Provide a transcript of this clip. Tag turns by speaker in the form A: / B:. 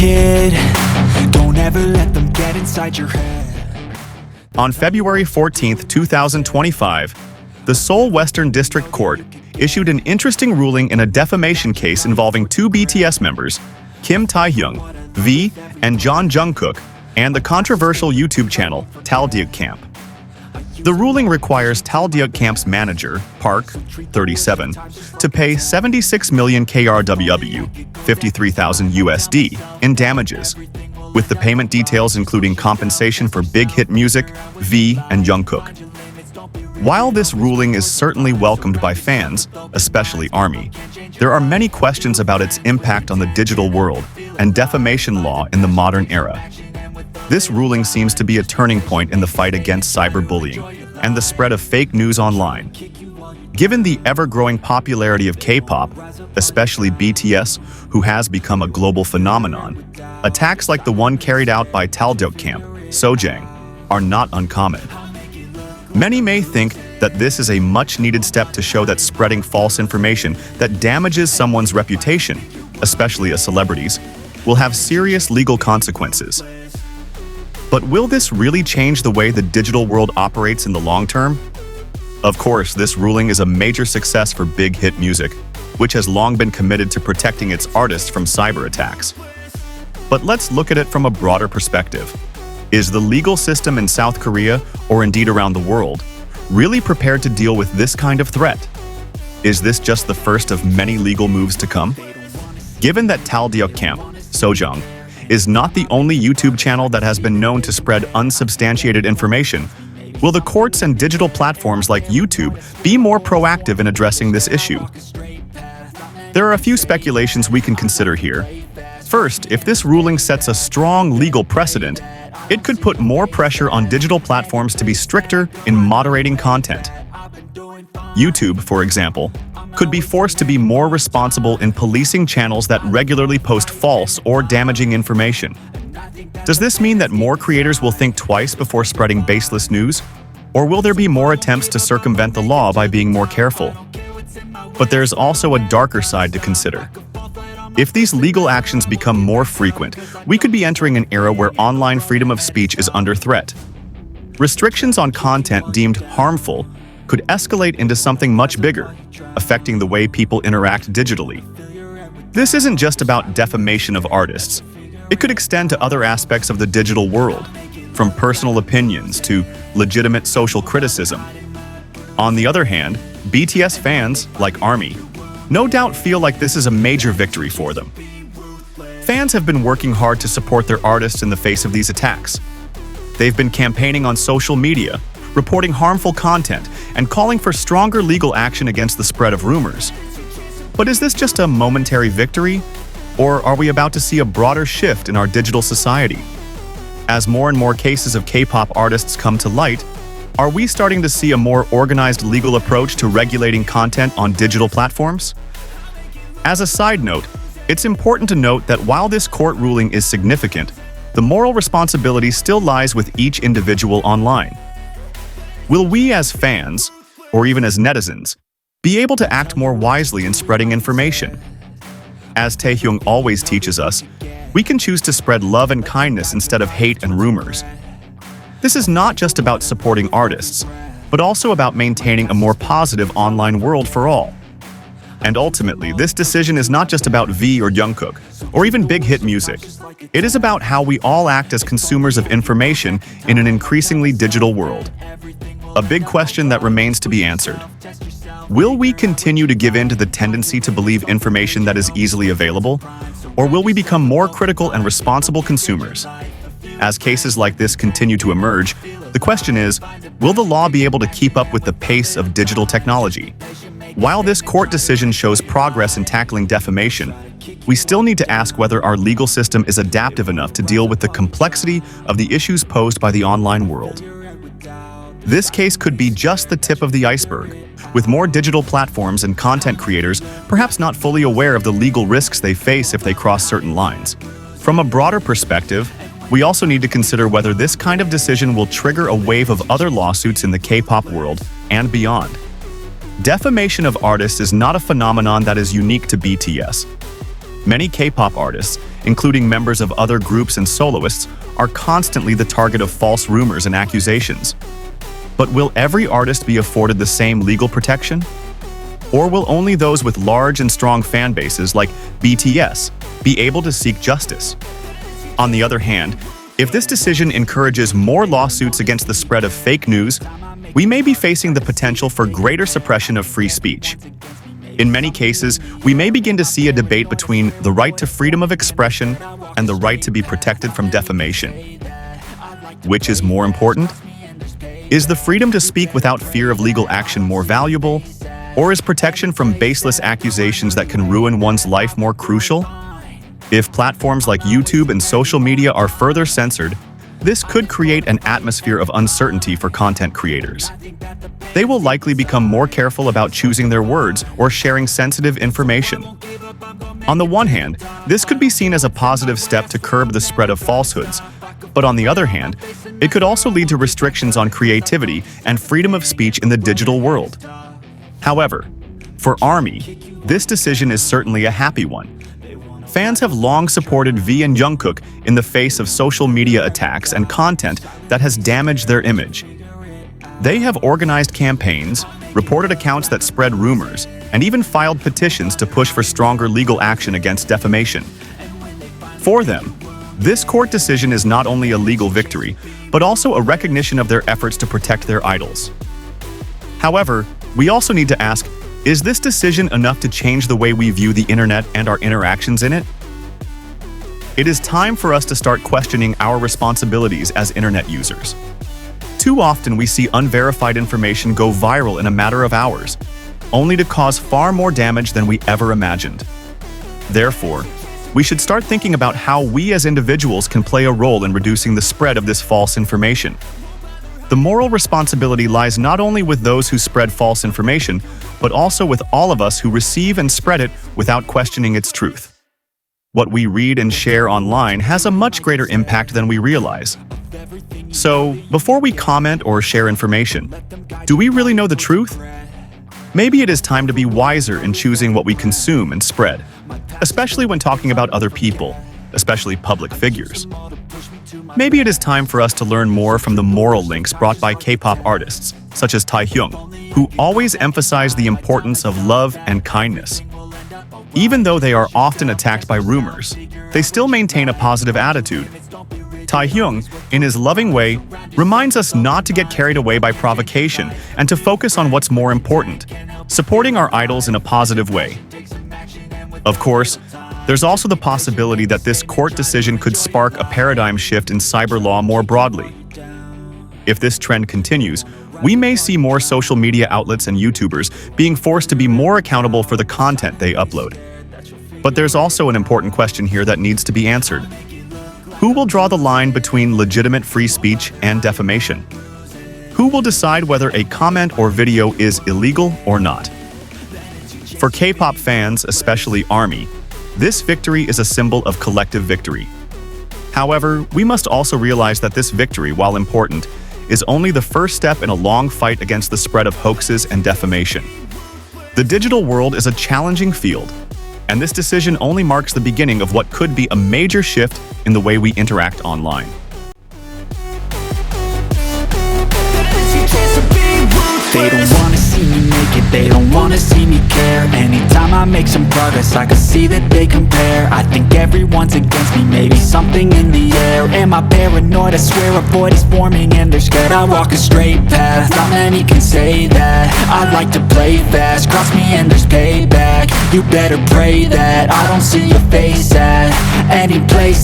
A: kid. Don't ever let them get inside your head.
B: On February 14, 2025, the Seoul Western District Court issued an interesting ruling in a defamation case involving two BTS members, Kim Taehyung, V, and Jungkook, and the controversial YouTube channel, Jeong-guk. The ruling requires Jeong-guk's manager, Park, 37, to pay 76 million KRW, 53,000 USD, in damages, with the payment details including compensation for big hit music, V, and Jungkook. While this ruling is certainly welcomed by fans, especially ARMY, there are many questions about its impact on the digital world and defamation law in the modern era. This ruling seems to be a turning point in the fight against cyberbullying and the spread of fake news online. Given the ever-growing popularity of K-pop, especially BTS, who has become a global phenomenon, attacks like the one carried out by Jeong-guk, Sojang, are not uncommon. Many may think that this is a much-needed step to show that spreading false information that damages someone's reputation, especially a celebrity's, will have serious legal consequences. But will this really change the way the digital world operates in the long term? Of course, this ruling is a major success for big hit music, which has long been committed to protecting its artists from cyber attacks. But let's look at it from a broader perspective. Is the legal system in South Korea, or indeed around the world, really prepared to deal with this kind of threat? Is this just the first of many legal moves to come? Given that Jeong-guk, Sojang, is not the only YouTube channel that has been known to spread unsubstantiated information, will the courts and digital platforms like YouTube be more proactive in addressing this issue? There are a few speculations we can consider here. First, if this ruling sets a strong legal precedent, it could put more pressure on digital platforms to be stricter in moderating content. YouTube, for example, could be forced to be more responsible in policing channels that regularly post false or damaging information. Does this mean that more creators will think twice before spreading baseless news? Or will there be more attempts to circumvent the law by being more careful? But there's also a darker side to consider. If these legal actions become more frequent, we could be entering an era where online freedom of speech is under threat. Restrictions on content deemed harmful could escalate into something much bigger, affecting the way people interact digitally. This isn't just about defamation of artists. It could extend to other aspects of the digital world, from personal opinions to legitimate social criticism. On the other hand, BTS fans, like ARMY, no doubt feel like this is a major victory for them. Fans have been working hard to support their artists in the face of these attacks. They've been campaigning on social media, reporting harmful content, and calling for stronger legal action against the spread of rumors. But is this just a momentary victory? Or are we about to see a broader shift in our digital society? As more and more cases of K-pop artists come to light, are we starting to see a more organized legal approach to regulating content on digital platforms? As a side note, it's important to note that while this court ruling is significant, the moral responsibility still lies with each individual online. Will we as fans, or even as netizens, be able to act more wisely in spreading information? As Taehyung always teaches us, we can choose to spread love and kindness instead of hate and rumors. This is not just about supporting artists, but also about maintaining a more positive online world for all. And ultimately, this decision is not just about V or Jungkook, or even big hit music. It is about how we all act as consumers of information in an increasingly digital world. A big question that remains to be answered. Will we continue to give in to the tendency to believe information that is easily available? Or will we become more critical and responsible consumers? As cases like this continue to emerge, the question is, will the law be able to keep up with the pace of digital technology? While this court decision shows progress in tackling defamation, we still need to ask whether our legal system is adaptive enough to deal with the complexity of the issues posed by the online world. This case could be just the tip of the iceberg, with more digital platforms and content creators perhaps not fully aware of the legal risks they face if they cross certain lines. From a broader perspective, we also need to consider whether this kind of decision will trigger a wave of other lawsuits in the K-pop world and beyond. Defamation of artists is not a phenomenon that is unique to BTS. Many K-pop artists, including members of other groups and soloists, are constantly the target of false rumors and accusations. But will every artist be afforded the same legal protection? Or will only those with large and strong fan bases like BTS be able to seek justice? On the other hand, if this decision encourages more lawsuits against the spread of fake news, we may be facing the potential for greater suppression of free speech. In many cases, we may begin to see a debate between the right to freedom of expression and the right to be protected from defamation. Which is more important? Is the freedom to speak without fear of legal action more valuable? Or is protection from baseless accusations that can ruin one's life more crucial? If platforms like YouTube and social media are further censored, this could create an atmosphere of uncertainty for content creators. They will likely become more careful about choosing their words or sharing sensitive information. On the one hand, this could be seen as a positive step to curb the spread of falsehoods, but on the other hand, it could also lead to restrictions on creativity and freedom of speech in the digital world. However, for ARMY, this decision is certainly a happy one. Fans have long supported V and Jungkook in the face of social media attacks and content that has damaged their image. They have organized campaigns, reported accounts that spread rumors, and even filed petitions to push for stronger legal action against defamation. For them, this court decision is not only a legal victory, but also a recognition of their efforts to protect their idols. However, we also need to ask, is this decision enough to change the way we view the internet and our interactions in it? It is time for us to start questioning our responsibilities as internet users. Too often we see unverified information go viral in a matter of hours, only to cause far more damage than we ever imagined. Therefore, we should start thinking about how we as individuals can play a role in reducing the spread of this false information. The moral responsibility lies not only with those who spread false information, but also with all of us who receive and spread it without questioning its truth. What we read and share online has a much greater impact than we realize. So, before we comment or share information, do we really know the truth? Maybe it is time to be wiser in choosing what we consume and spread, especially when talking about other people, especially public figures. Maybe it is time for us to learn more from the moral links brought by K-pop artists, such as Taehyung, who always emphasize the importance of love and kindness. Even though they are often attacked by rumors, they still maintain a positive attitude. Taehyung, in his loving way, reminds us not to get carried away by provocation and to focus on what's more important, supporting our idols in a positive way. Of course, there's also the possibility that this court decision could spark a paradigm shift in cyber law more broadly. If this trend continues, we may see more social media outlets and YouTubers being forced to be more accountable for the content they upload. But there's also an important question here that needs to be answered. Who will draw the line between legitimate free speech and defamation? Who will decide whether a comment or video is illegal or not? For K-pop fans, especially ARMY, this victory is a symbol of collective victory. However, we must also realize that this victory, while important, is only the first step in a long fight against the spread of hoaxes and defamation. The digital world is a challenging field, and this decision only marks the beginning of what could be a major shift in the way we interact online.
A: They don't wanna see me make it, they don't wanna see me care. Anytime I make some progress, I can see that they compare. I think everyone's against me, maybe something in the air. Am I paranoid? I swear a void is forming and they're scared. I walk a straight path, not many can say that. I like to play fast, cross me and there's payback. You better pray that I don't see your face at any place